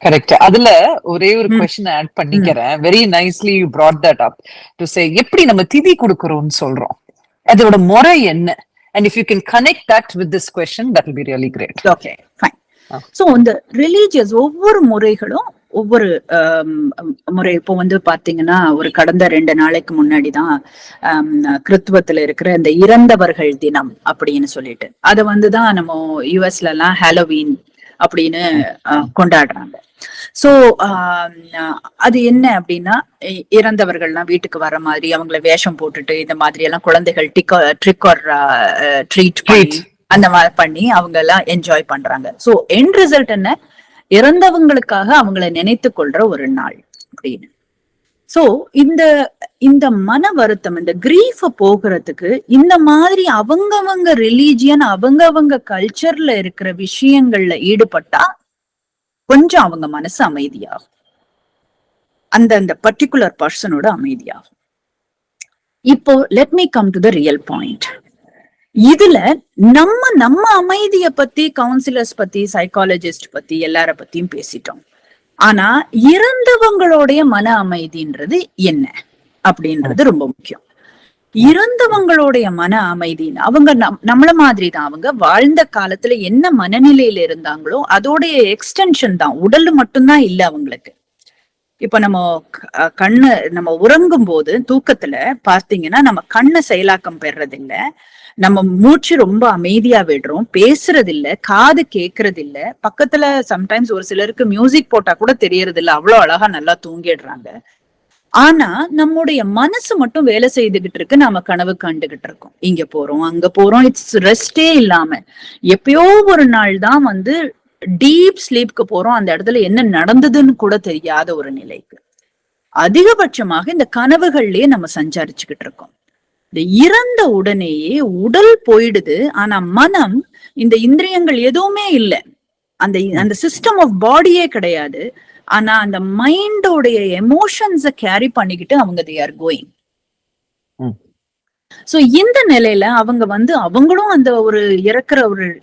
Correct. அதுல ஒரே ஒரு கொஸ்டின் ஆட் பண்ணிக்கிறேன். Very nicely you brought that up to say எப்படி நம்ம திதி கொடுக்கறோம்னு சொல்றோம், அதோட முறை என்ன? And if you can connect that with this question, that will be really great. Okay, fine. So இந்த ரிலீஜியஸ் ஒவ்வொரு முறைகளும் ஒவ்வொரு முறை. இப்போ வந்து பாத்தீங்கன்னா ஒரு கடந்த 2 நாளைக்கு முன்னாடிதான் கிறித்துவத்துல இருக்கிற இந்த இறந்தவர்கள் தினம் அப்படின்னு சொல்லிட்டு அதை வந்துதான் நம்ம யுஎஸ்ல எல்லாம் ஹாலோவீன் அப்படின்னு கொண்டாடுறாங்க. சோ அது என்ன அப்படின்னா, இறந்தவர்கள்லாம் வீட்டுக்கு வர மாதிரி அவங்கள வேஷம் போட்டுட்டு இந்த மாதிரி எல்லாம் குழந்தைகள் ட்ரிக் ஆர் ட்ரீட் பண்ணி அந்த மாதிரி பண்ணி அவங்க எல்லாம் என்ஜாய் பண்றாங்க. சோ எண்ட் ரிசல்ட் என்ன, இறந்தவங்களுக்காக அவங்கள நினைத்து கொள்ற ஒரு நாள் அப்படின்னு. சோ இந்த மன வருத்தம், இந்த கிரீஃப போகிறதுக்கு இந்த மாதிரி அவங்கவங்க ரிலீஜியன் அவங்கவங்க கல்ச்சர்ல இருக்கிற விஷயங்கள்ல ஈடுபட்டா கொஞ்சம் அவங்க மனசு அமைதியாகும், அந்த பர்டிகுலர் பர்சனோட அமைதியாகும். இப்போ let me come to the real point. இதுல நம்ம அமைதிய பத்தி, கவுன்சிலர்ஸ் பத்தி, சைக்காலஜிஸ்ட் பத்தி, எல்லார பத்தியும் பேசிட்டோம். ஆனா இறந்தவங்களுடைய மன அமைதின்றது என்ன அப்படின்றது ரொம்ப முக்கியம். இறந்தவங்களுடைய மன அமைதின்னு அவங்க நம்மள மாதிரிதான், அவங்க வாழ்ந்த காலத்துல என்ன மனநிலையில இருந்தாங்களோ அதோடைய எக்ஸ்டென்ஷன் தான். உடல் மட்டும்தான் இல்ல அவங்களுக்கு. இப்ப நம்ம உறங்கும் போது தூக்கத்துல பார்த்தீங்கன்னா நம்ம கண்ணை செயலாக்கம் பெறது இல்ல, நம்ம மூச்சு ரொம்ப அமைதியா விடுறோம், பேசுறது இல்ல, காது கேக்குறது இல்ல, பக்கத்துல சம்டைம்ஸ் ஒரு சிலருக்கு மியூசிக் போட்டா கூட தெரியறது இல்ல, அவ்வளவு அழகா நல்லா தூங்கிடுறாங்க. ஆனா நம்முடைய மனசு மட்டும் வேலை செய்துகிட்டு இருக்கு, நாம கனவு கண்டுகிட்டு இருக்கோம், இங்க போறோம் அங்க போறோம். இட்ஸ் ரெஸ்டே இல்லாம எப்பயோ ஒரு நாள் தான் வந்து டீப் ஸ்லீப்க்கு போறோம், அந்த இடத்துல என்ன நடந்ததுன்னு கூட தெரியாத ஒரு நிலைக்கு. அதிகபட்சமாக இந்த கனவுகள்லயே நம்ம சஞ்சாரிச்சுக்கிட்டு இருக்கோம். இந்த இறந்த உடனேயே உடல் போயிடுது, ஆனா மனம், இந்த இந்திரியங்கள் எதுவுமே இல்லை, அந்த சிஸ்டம் ஆஃப் பாடியே கிடையாது. ஆனா அந்த மைண்டோடைய எமோஷன்ஸ கேரி பண்ணிக்கிட்டு அவங்க they are going. சோ இந்த நிலையில அவங்க வந்து அவங்களும் அந்த ஒரு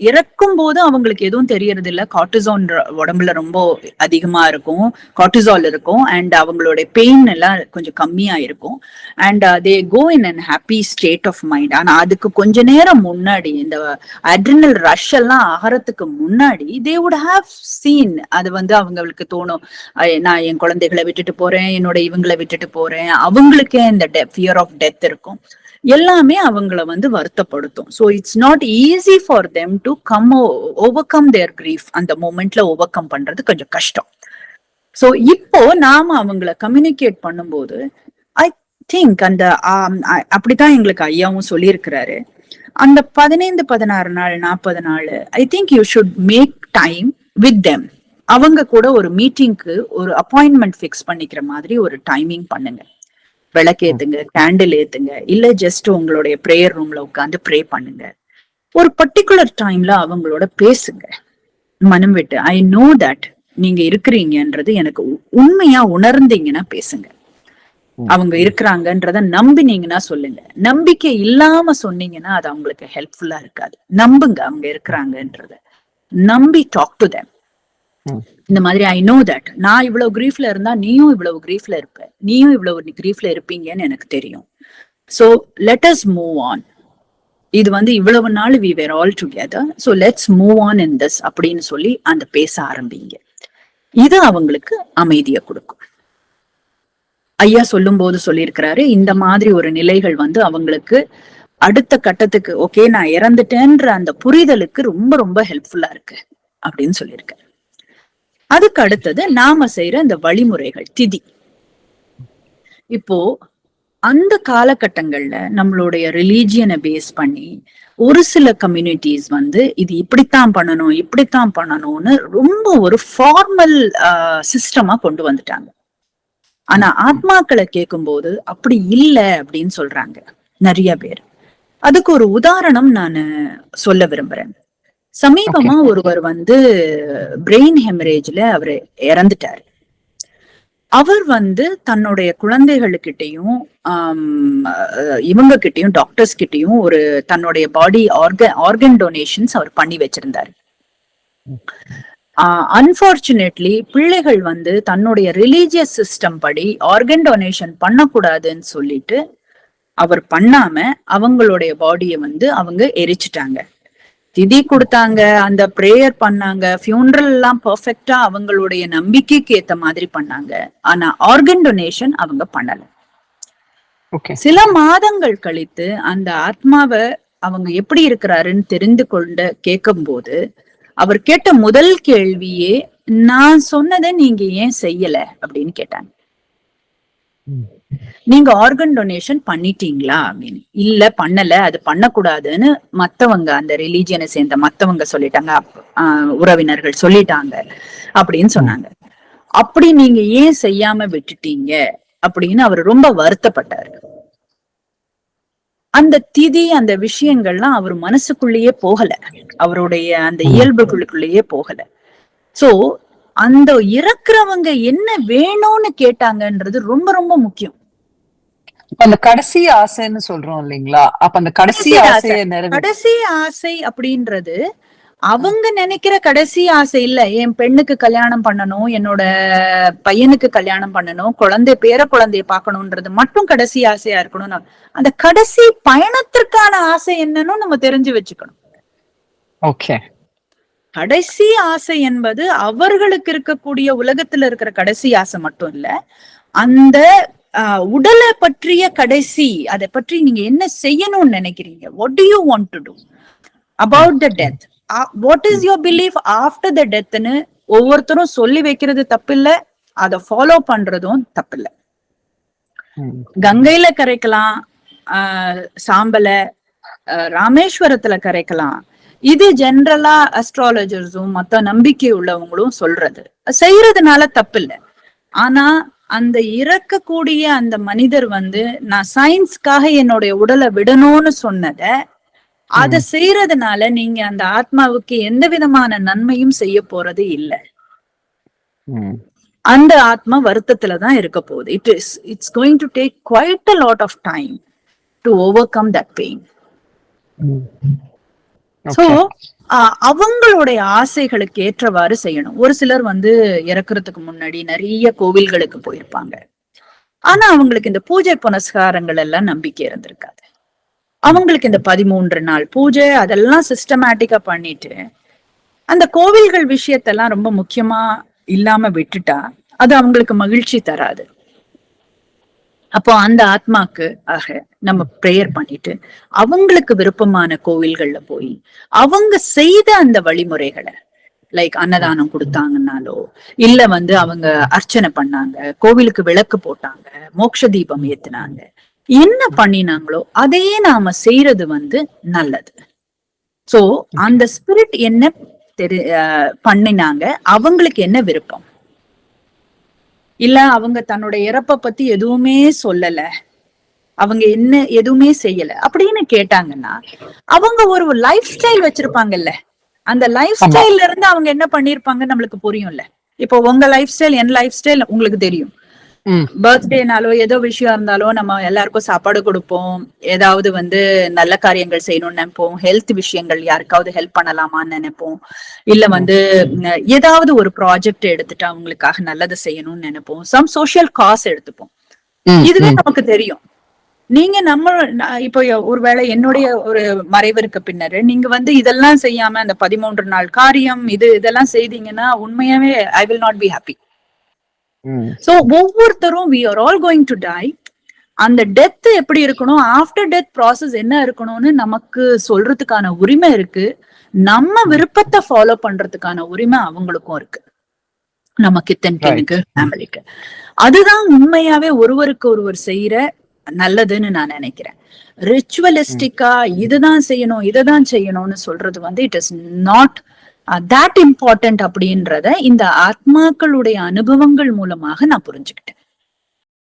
இறக்கும் போது அவங்களுக்கு எதுவும் தெரியறது இல்ல. கார்டிசால் உடம்புல ரொம்ப அதிகமா இருக்கும், கார்டிசால் இருக்கும், அண்ட் அவங்களுடைய பெயின் எல்லாம் கொஞ்சம் கம்மியா இருக்கும், and they go in an happy state of mind. ஆனா அதுக்கு கொஞ்ச நேரம் முன்னாடி, இந்த அட்ரினல் ரஷ் எல்லாம் ஆகிறதுக்கு முன்னாடி தே வுட் ஹாவ் சீன், அது வந்து அவங்களுக்கு தோணும், நான் என் குழந்தைகளை விட்டுட்டு போறேன், என்னோட இவங்களை விட்டுட்டு போறேன், அவங்களுக்கே இந்த ஃபியர் ஆஃப் டெத் இருக்கும், எல்லாமே அவங்கள வந்து வருத்தப்படுத்தும். So it's not easy for them to overcome their grief. அந்த மூமெண்ட்ல ஓவர்கம் பண்றது கொஞ்சம் கஷ்டம். ஸோ இப்போ நாம அவங்கள கம்யூனிகேட் பண்ணும்போது ஐ திங்க் அப்படித்தான் எங்களுக்கு ஐயாவும் சொல்லியிருக்கிறாரு, அந்த 15, 16 நாள், 40 நாள் I think you should make time with them. அவங்க கூட ஒரு மீட்டிங்க்கு ஒரு அப்பாயின்மெண்ட் ஃபிக்ஸ் பண்ணிக்கிற மாதிரி ஒரு டைமிங் பண்ணுங்க. விளக்கேத்துங்க, கேண்டில் ஏத்துங்க, இல்ல ஜஸ்ட் உங்களுடைய பிரேயர் ரூம்ல உட்காந்து ப்ரே பண்ணுங்க. ஒரு பர்டிகுலர் டைம்ல அவங்களோட பேசுங்க மனம் விட்டு. ஐ நோ தட் நீங்க இருக்கிறீங்கன்றது எனக்கு உண்மையா உணர்ந்தீங்கன்னா பேசுங்க. அவங்க இருக்கிறாங்கன்றத நம்பினீங்கன்னா சொல்லுங்க. நம்பிக்கை இல்லாம சொன்னீங்கன்னா அது அவங்களுக்கு ஹெல்ப்ஃபுல்லா இருக்காது. நம்புங்க அவங்க இருக்கிறாங்கன்றத, நம்பி டாக் டு தெம். இந்த மாதிரி ஐ நோ தட் நான் இவ்வளவு கிரீஃப்ல இருந்தா நீயும் இவ்வளவு கிரீஃப்ல இருப்ப, நீயும் இவ்வளவு கிரீஃப்ல இருப்பீங்கன்னு எனக்கு தெரியும். So let us move on. இது வந்து இவ்வளவு நாள் we were all together, so let's move on in this அப்படின்னு சொல்லி அந்த பேச ஆரம்பிங்க. இது அவங்களுக்கு அமைதியை கொடுக்கும். ஐயா சொல்லும் போது சொல்லியிருக்கிறாரு, இந்த மாதிரி ஒரு நிலைகள் வந்து அவங்களுக்கு அடுத்த கட்டத்துக்கு, ஓகே நான் இறந்துட்டேன்ற அந்த புரிதலுக்கு ரொம்ப ரொம்ப ஹெல்ப்ஃபுல்லா இருக்கு அப்படின்னு சொல்லியிருக்காரு. அதுக்கு அடுத்தது நாம செய்யற இந்த வழிமுறைகள், திதி. இப்போ அந்த காலகட்டங்கள்ல நம்மளுடைய ரிலீஜியனை பேஸ் பண்ணி ஒரு சில கம்யூனிட்டிஸ் வந்து இது இப்படித்தான் பண்ணணும் இப்படித்தான் பண்ணணும்னு ரொம்ப ஒரு ஃபார்மல் சிஸ்டமா கொண்டு வந்துட்டாங்க. ஆனா ஆத்மாக்களை கேட்கும்போது அப்படி இல்லை அப்படின்னு சொல்றாங்க நிறைய பேர். அதுக்கு ஒரு உதாரணம் நான் சொல்ல விரும்புறேன். சமீபமா ஒருவர் வந்து பிரெயின் ஹெமரேஜ்ல அவரு இறந்துட்டாரு. அவர் வந்து தன்னுடைய குழந்தைகளுக்கிட்டையும் இவங்க கிட்டையும் டாக்டர்ஸ் கிட்டையும் ஒரு தன்னுடைய பாடி ஆர்கன் டொனேஷன்ஸ் அவர் பண்ணி வச்சிருந்தாரு. அன்பார்ச்சுனேட்லி பிள்ளைகள் வந்து தன்னுடைய ரிலீஜியஸ் சிஸ்டம் படி ஆர்கன் டொனேஷன் பண்ணக்கூடாதுன்னு சொல்லிட்டு அவர் பண்ணாம அவங்களுடைய பாடியை வந்து அவங்க எரிச்சிட்டாங்க. திதி கொடுத்தாங்க, அந்த பிரேயர் பண்ணாங்க, ஃபியூனரல் எல்லாம் பெர்ஃபெக்டா அவங்களுடைய நம்பிக்கைக்கு ஏத்த மாதிரி பண்ணாங்க. ஆனா ஆர்கன் டொனேஷன் அவங்க பண்ணல. சில மாதங்கள் கழித்து அந்த ஆத்மாவை அவங்க எப்படி இருக்கிறாருன்னு தெரிந்து கொண்டு கேட்கும் போது அவர் கேட்ட முதல் கேள்வியே, நான் சொன்னதை நீங்க ஏன் செய்யல அப்படின்னு கேட்டாங்க. நீங்க ஆர்கன் டொனேஷன் பண்ணிட்டீங்களா அப்படின்னு. இல்ல பண்ணல, அது பண்ணக்கூடாதுன்னு மத்தவங்க அந்த ரிலீஜியனை சேர்ந்த மத்தவங்க சொல்லிட்டாங்க, உறவினர்கள் சொல்லிட்டாங்க அப்படின்னு சொன்னாங்க. அப்படி நீங்க ஏன் செய்யாம விட்டுட்டீங்க அப்படின்னு அவர் ரொம்ப வருத்தப்பட்டாரு. அந்த திதி அந்த விஷயங்கள்லாம் அவர் மனசுக்குள்ளேயே போகல, அவருடைய அந்த இயல்புகளுக்குள்ளேயே போகல. சோ அந்த இறக்குறவங்க என்ன வேணும்னு கேட்டாங்கன்றது ரொம்ப ரொம்ப முக்கியம். அந்த கடைசி ஆசைன்னு சொல்றோம் இல்லைங்களா, அப்ப அந்த கடைசி ஆசை அப்படின்றது அவங்க நினைக்கிற கடைசி ஆசை இல்ல. என் பெண்ணுக்கு கல்யாணம் பண்ணணும், என்னோட பையனுக்கு கல்யாணம் பண்ணணும், பேர குழந்தைய பாக்கணும்ன்றது மட்டும் கடைசி ஆசையா இருக்கணும். அந்த கடைசி பயணத்திற்கான ஆசை என்னன்னு நம்ம தெரிஞ்சு வச்சுக்கணும். ஓகே, கடைசி ஆசை என்பது அவர்களுக்கு இருக்கக்கூடிய உலகத்துல இருக்கிற கடைசி ஆசை மட்டும் இல்ல, அந்த உடலை பற்றிய கடைசி, அதை பற்றி நீங்க என்ன செய்யணும்னு நினைக்கிறீங்க, what do you want to do about the death, what is your belief after the death ன்னு ஒவ்வொருத்தரும் சொல்லி வைக்கிறது தப்பில்லை, அதை ஃபாலோ பண்றதும் தப்பில்லை. கங்கையில கரைக்கலாம் சாம்பல, ராமேஸ்வரத்துல கரைக்கலாம், இது ஜெனரலா அஸ்ட்ராலஜர்ஸும் மத்த நம்பிக்கை உள்ளவங்களும் சொல்றது, செய்யறதுனால தப்பில்லை. ஆனா அந்த இறக்கக்கூடிய அந்த மனிதர் வந்து நான் சயின்ஸ்க்காக என்னுடைய உடலை விடணும்னு சொன்னத, அதை செய்யறதுனால நீங்க அந்த ஆத்மாவுக்கு எந்த விதமான நன்மையும் செய்ய போறது இல்லை. அந்த ஆத்மா வருத்தத்துலதான் இருக்க போகுது. It's going to take quite a lot of time to overcome that pain. So அவங்களுடைய ஆசைகளுக்கு ஏற்றவாறு செய்யணும். ஒரு சிலர் வந்து இறக்குறதுக்கு முன்னாடி நிறைய கோவில்களுக்கு போயிருப்பாங்க, ஆனா அவங்களுக்கு இந்த பூஜை புனஸ்காரங்கள் எல்லாம் நம்பிக்கை இருந்திருக்காது. அவங்களுக்கு இந்த 13 நாள் பூஜை அதெல்லாம் சிஸ்டமேட்டிக்கா பண்ணிட்டு அந்த கோவில்கள் விஷயத்தெல்லாம் ரொம்ப முக்கியமா இல்லாம விட்டுட்டா அது அவங்களுக்கு மகிழ்ச்சி தராது. அப்போ அந்த ஆத்மாக்கு ஆக நம்ம பிரேயர் பண்ணிட்டு அவங்களுக்கு விருப்பமான கோவில்கள்ல போய் அவங்க செய்த அந்த வழிமுறைகளை, லைக் அன்னதானம் கொடுத்தாங்கன்னாலோ, இல்ல வந்து அவங்க அர்ச்சனை பண்ணாங்க, கோவிலுக்கு விளக்கு போட்டாங்க, மோட்ச தீபம் ஏத்துனாங்க, என்ன பண்ணினாங்களோ அதையே நாம செய்யறது வந்து நல்லது. சோ அந்த ஸ்பிரிட் என்ன பண்ணினாங்க, அவங்களுக்கு என்ன விருப்பம், இல்ல அவங்க தன்னுடைய இறப்ப பத்தி எதுவுமே சொல்லல, அவங்க என்ன எதுவுமே செய்யல அப்படின்னு கேட்டாங்கன்னா அவங்க ஒரு லைஃப் ஸ்டைல் வச்சிருப்பாங்கல்ல, அந்த லைஃப் ஸ்டைல்ல இருந்து அவங்க என்ன பண்ணிருப்பாங்க நம்மளுக்கு புரியும்ல. இப்போ உங்க லைஃப் ஸ்டைல் என் லைஃப் ஸ்டைல் உங்களுக்கு தெரியும். பர்த்டேனாலோ ஏதோ விஷயம் இருந்தாலோ நம்ம எல்லாருக்கும் சாப்பாடு கொடுப்போம், ஏதாவது வந்து நல்ல காரியங்கள் செய்யணும்னு நினைப்போம், ஹெல்த் விஷயங்கள் யாருக்காவது ஹெல்ப் பண்ணலாமான்னு நினைப்போம், இல்ல வந்து ஏதாவது ஒரு ப்ராஜெக்ட் எடுத்துட்டு அவங்களுக்காக நல்லது செய்யணும்னு நினைப்போம், சம் சோசியல் காஸ் எடுத்துப்போம். இதுவே நமக்கு தெரியும். நீங்க நம்ம இப்போ ஒருவேளை என்னுடைய ஒரு மறைவிற்கு பின்னரு நீங்க வந்து இதெல்லாம் செய்யாம அந்த 13 நாள் காரியம் இதெல்லாம் செய்தீங்கன்னா உண்மையாவே I will not be happy. So ஒவ்வொருத்தரும் we are all going to die. அந்த டெத் எப்படி இருக்கணும், ஆஃப்டர் டெத் ப்ராசஸ் என்ன இருக்கணும்னு நமக்கு சொல்றதுக்கான உரிமை இருக்கு. நம்ம விருப்பத்தை ஃபாலோ பண்றதுக்கான உரிமை அவங்களுக்கும் இருக்கு, நம்ம கித்தனுக்கு ஃபேமிலிக்கு. அதுதான் உண்மையாவே ஒருவருக்கு ஒருவர் செய்யற நல்லதுன்னு நான் நினைக்கிறேன். ரிச்சுவலிஸ்டிக்கா இதுதான் செய்யணும் இததான் செய்யணும்னு சொல்றது வந்து it is not that important அப்படின்றத இந்த ஆத்மாக்களுடைய அனுபவங்கள் மூலமாக நான் புரிஞ்சுக்கிட்டேன்.